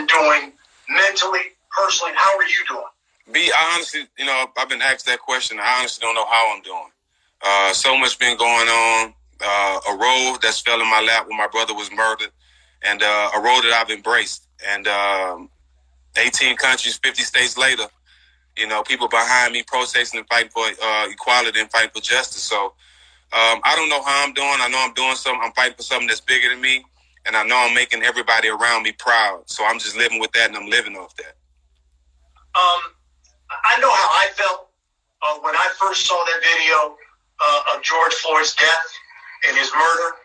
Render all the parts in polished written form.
doing mentally, personally? How are you doing? I honestly, I've been asked that question. I honestly don't know how I'm doing. So much been going on. A role that's fell in my lap when my brother was murdered, and a role that I've embraced. And 18 countries, 50 states later, people behind me protesting and fighting for equality and fighting for justice. So I don't know how I'm doing. I know I'm doing something. I'm fighting for something that's bigger than me, and I know I'm making everybody around me proud. So I'm just living with that, and I'm living off that. I know how I felt when I first saw that video of George Floyd's death and his murder.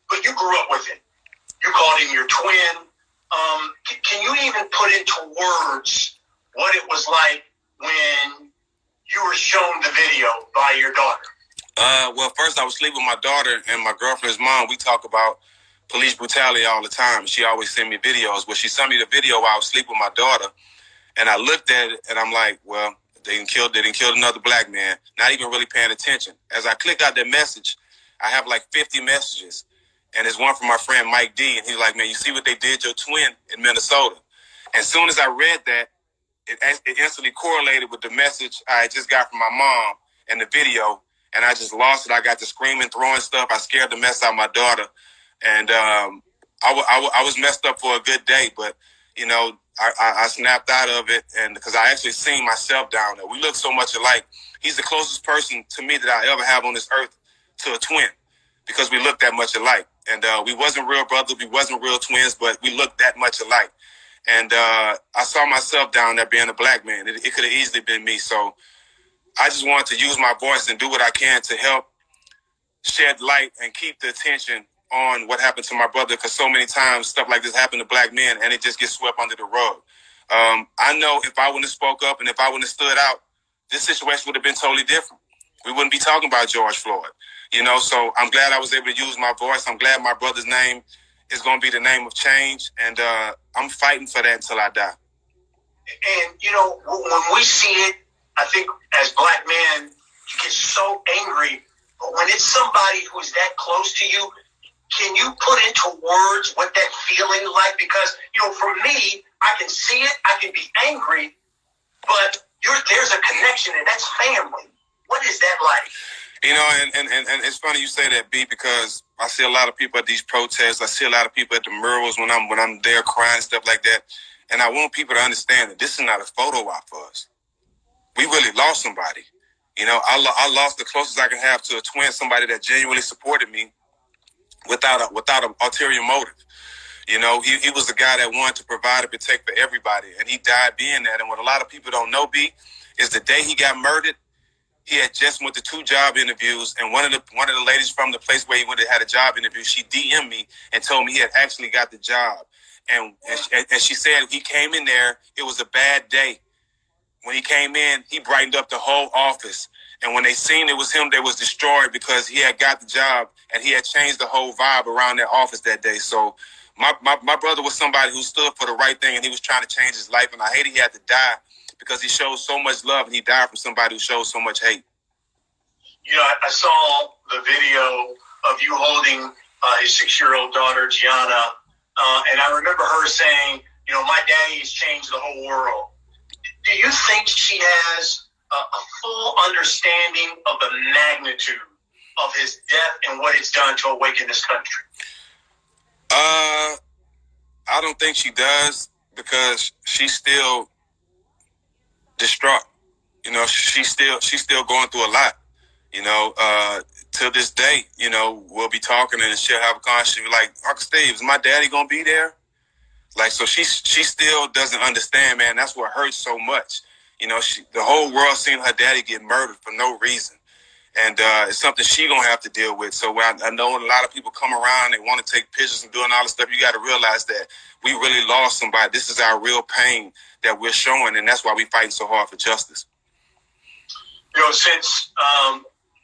But you grew up with it. You called him your twin. Can you even put into words what it was like when you were shown the video by your daughter? Well, first I was sleeping with my daughter and my girlfriend's mom. We talk about police brutality all the time. She always send me videos. Well, she sent me the video while I was sleeping with my daughter, and I looked at it and I'm like, well, they didn't kill another black man, not even really paying attention. As I click out that message, I have like 50 messages, and it's one from my friend Mike D, and he's like, man, you see what they did your twin in Minnesota? As soon as I read that, it instantly correlated with the message I just got from my mom and the video, and I just lost it. I got to screaming, throwing stuff. I scared the mess out of my daughter, and I was messed up for a good day, but I snapped out of it, and because I actually seen myself down there. We look so much alike. He's the closest person to me that I ever have on this earth to a twin, because we look that much alike. And we wasn't real brothers, we wasn't real twins, but we looked that much alike. And I saw myself down there being a black man. It could have easily been me. So I just wanted to use my voice and do what I can to help shed light and keep the attention on what happened to my brother, because so many times stuff like this happened to black men and it just gets swept under the rug. I know if I wouldn't have spoke up and if I wouldn't have stood out, this situation would have been totally different. We wouldn't be talking about George Floyd, so I'm glad I was able to use my voice. I'm glad my brother's name is going to be the name of change, and I'm fighting for that until I die. And, when we see it, I think as black men, you get so angry, but when it's somebody who is that close to you, can you put into words what that feeling like? Because, for me, I can see it, I can be angry, but there's a connection, and that's family. What is that like? And it's funny you say that, B, because I see a lot of people at these protests. I see a lot of people at the murals when I'm there crying and stuff like that. And I want people to understand that this is not a photo op for us. We really lost somebody. I lost the closest I can have to a twin, somebody that genuinely supported me without an ulterior motive. He was the guy that wanted to provide and protect for everybody, and he died being that. And what a lot of people don't know, B, is the day he got murdered, he had just went to 2 job interviews, and one of the ladies from the place where he went to had a job interview, she DM'd me and told me he had actually got the job. And she said he came in there, it was a bad day. When he came in, he brightened up the whole office. And when they seen it was him, they was destroyed because he had got the job and he had changed the whole vibe around their office that day. So my brother was somebody who stood for the right thing, and he was trying to change his life. And I hated he had to die because he showed so much love, and he died from somebody who showed so much hate. I saw the video of you holding his 6-year-old daughter, Gianna, and I remember her saying, my daddy has changed the whole world. Do you think she has a full understanding of the magnitude of his death and what it's done to awaken this country? I don't think she does, because she's still distraught. She's still going through a lot. To this day, we'll be talking and she'll have a conversation like, Uncle Steve, is my daddy gonna be there? Like, so she still doesn't understand, man. That's what hurts so much. The whole world seen her daddy get murdered for no reason. And it's something she gonna have to deal with. So I know a lot of people come around, they want to take pictures and doing all this stuff. You got to realize that we really lost somebody. This is our real pain that we're showing, and that's why we fighting so hard for justice. Since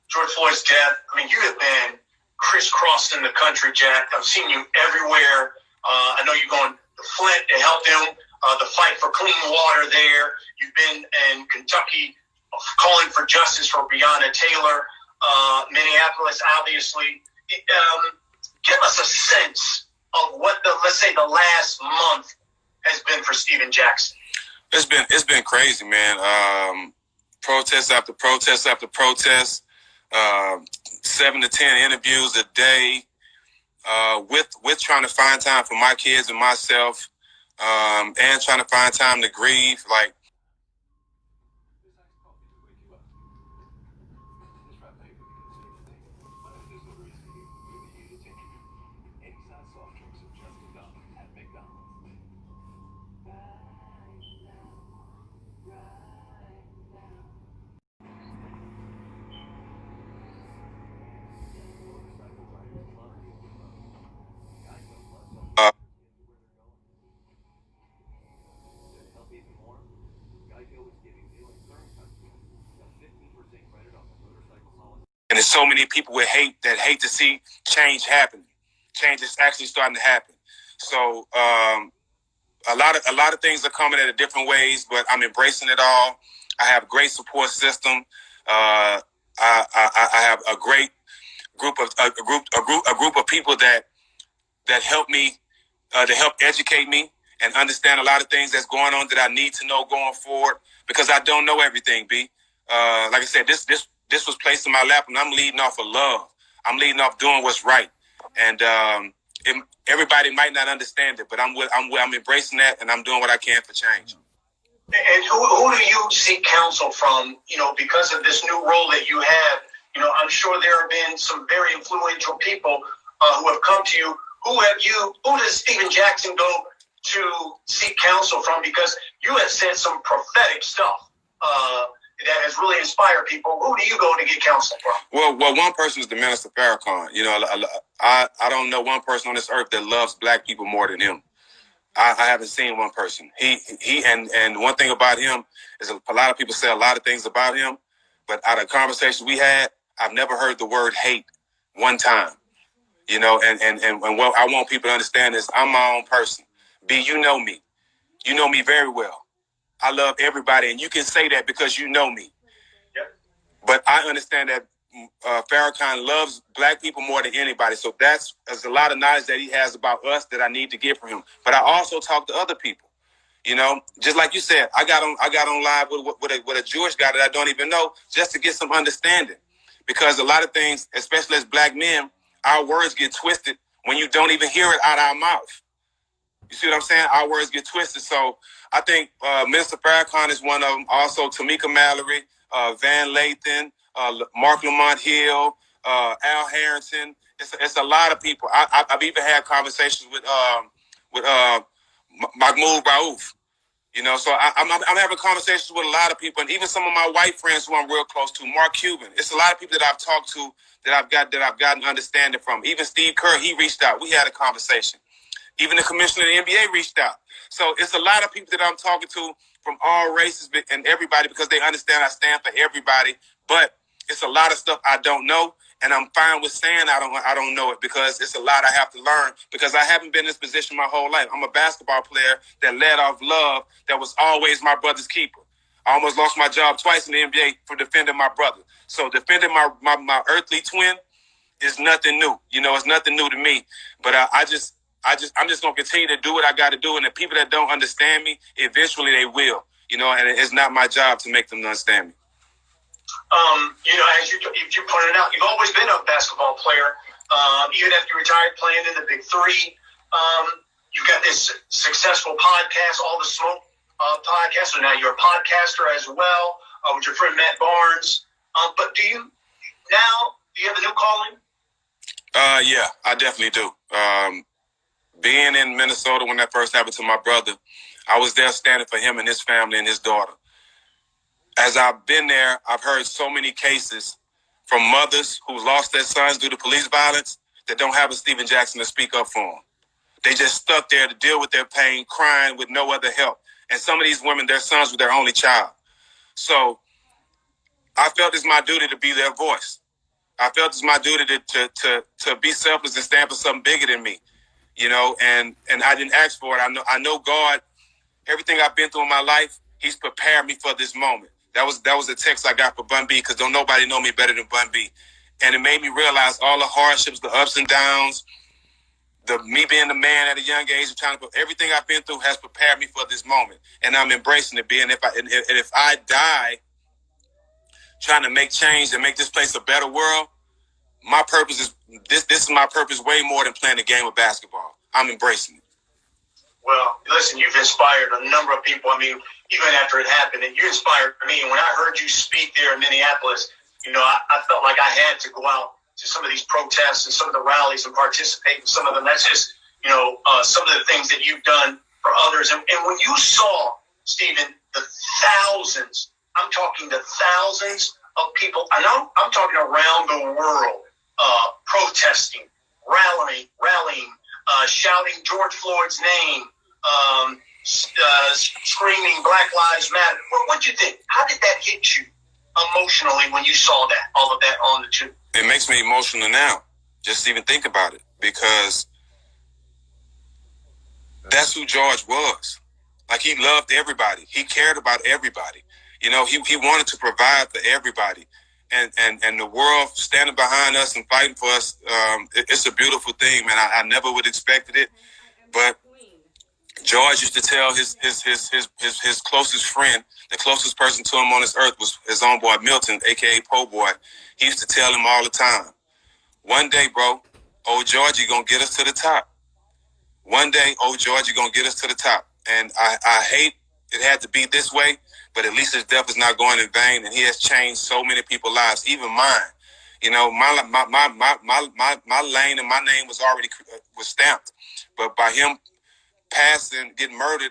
George Floyd's death, you have been crisscrossing the country, Jack. I've seen you everywhere. I know you're going to Flint to help them, the fight for clean water there. You've been in Kentucky calling for justice for Breonna Taylor, Minneapolis, obviously. Give us a sense of what let's say the last month Stephen Jackson? It's been crazy, man. Protest after protest after protest. 7 to 10 interviews a day. With trying to find time for my kids and myself, and trying to find time to grieve. Like, and there's so many people with hate that hate to see change happen. Change is actually starting to happen. So a lot of things are coming at different ways, but I'm embracing it all. I have a great support system. I have a great group of people that help me to help educate me and understand a lot of things that's going on that I need to know going forward, because I don't know everything. Like I said, this was placed in my lap, and I'm leading off of love. I'm leading off doing what's right, and everybody might not understand it, but I'm embracing that, and I'm doing what I can for change. And who do you seek counsel from? Because of this new role that you have. I'm sure there have been some very influential people who have come to you. Who does Stephen Jackson go to seek counsel from? Because you have said some prophetic stuff that has really inspired people. Who do you go to get counsel from? Well, one person is the Minister Farrakhan. I don't know one person on this earth that loves black people more than him. I haven't seen one person. He and one thing about him is a lot of people say a lot of things about him, but out of conversations we had, I've never heard the word hate one time. And what I want people to understand is I'm my own person. B, you know me. You know me very well. I love everybody, and you can say that because you know me. Yep. But I understand that Farrakhan loves black people more than anybody. So there's a lot of knowledge that he has about us that I need to get from him. But I also talk to other people. Just like you said, I got on live with a Jewish guy that I don't even know, just to get some understanding. Because a lot of things, especially as black men, our words get twisted when you don't even hear it out of our mouth. You see what I'm saying? Our words get twisted. So I think Minister Farrakhan is one of them. Also, Tamika Mallory, Van Lathan, Mark Lamont Hill, Al Harrington. It's a lot of people. I've even had conversations with Mahmoud Raouf. So I'm having conversations with a lot of people, and even some of my white friends who I'm real close to. Mark Cuban. It's a lot of people that I've talked to that I've gotten understanding from. Even Steve Kerr, he reached out. We had a conversation. Even the commissioner of the NBA reached out. So it's a lot of people that I'm talking to from all races and everybody, because they understand I stand for everybody. But it's a lot of stuff I don't know, and I'm fine with saying I don't know it, because it's a lot I have to learn, because I haven't been in this position my whole life. I'm a basketball player that led off love, that was always my brother's keeper. I almost lost my job twice in the NBA for defending my brother. So defending my earthly twin is nothing new. It's nothing new to me. But I'm just gonna continue to do what I got to do, and the people that don't understand me, eventually they will. And it's not my job to make them understand me. As you pointed out, you've always been a basketball player, even after you retired playing in the Big Three. You've got this successful podcast, All the Smoke podcast, so now you're a podcaster as well, with your friend Matt Barnes. But do you have a new calling? Yeah, I definitely do. Being in Minnesota when that first happened to my brother, I was there standing for him and his family and his daughter. As I've been there, I've heard so many cases from mothers who lost their sons due to police violence that don't have a Stephen Jackson to speak up for them. They just stuck there to deal with their pain, crying with no other help. And some of these women, their sons were their only child. So I felt it's my duty to be their voice. I felt it's my duty to be selfless and stand for something bigger than me. And I didn't ask for it. I know God, everything I've been through in my life, He's prepared me for this moment. That was a text I got for Bun B, because don't nobody know me better than Bun B. And it made me realize all the hardships, the ups and downs, me being the man at a young age, trying to everything I've been through has prepared me for this moment, and I'm embracing it. Being if I die trying to make change and make this place a better world, my purpose is this. This is my purpose way more than playing the game of basketball. I'm embracing it. Well, listen, you've inspired a number of people. I mean, even after it happened, and you inspired me. And when I heard you speak there in Minneapolis, I felt like I had to go out to some of these protests and some of the rallies and participate in some of them. That's just, some of the things that you've done for others. And when you saw, Stephen, the thousands, I'm talking the thousands of people, and I'm talking around the world, protesting, rallying, shouting George Floyd's name, screaming Black Lives Matter. What'd you think? How did that hit you emotionally when you saw that, all of that on the tube? It makes me emotional now, just to even think about it, because that's who George was. Like, he loved everybody. He cared about everybody. He wanted to provide for everybody. And the world standing behind us and fighting for us, it's a beautiful thing, man. I never would have expected it. But George used to tell his closest friend, the closest person to him on this earth was his own boy, Milton, a.k.a. Po' Boy. He used to tell him all the time, one day, bro, old Georgie gonna get us to the top. One day, old Georgie gonna get us to the top. And I hate it had to be this way, but at least his death is not going in vain, and he has changed so many people's lives, even mine. My lane and my name was already was stamped, but by him passing, getting murdered,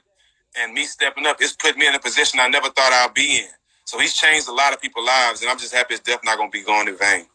and me stepping up, it's put me in a position I never thought I'd be in. So he's changed a lot of people's lives, and I'm just happy his death not going to be going in vain.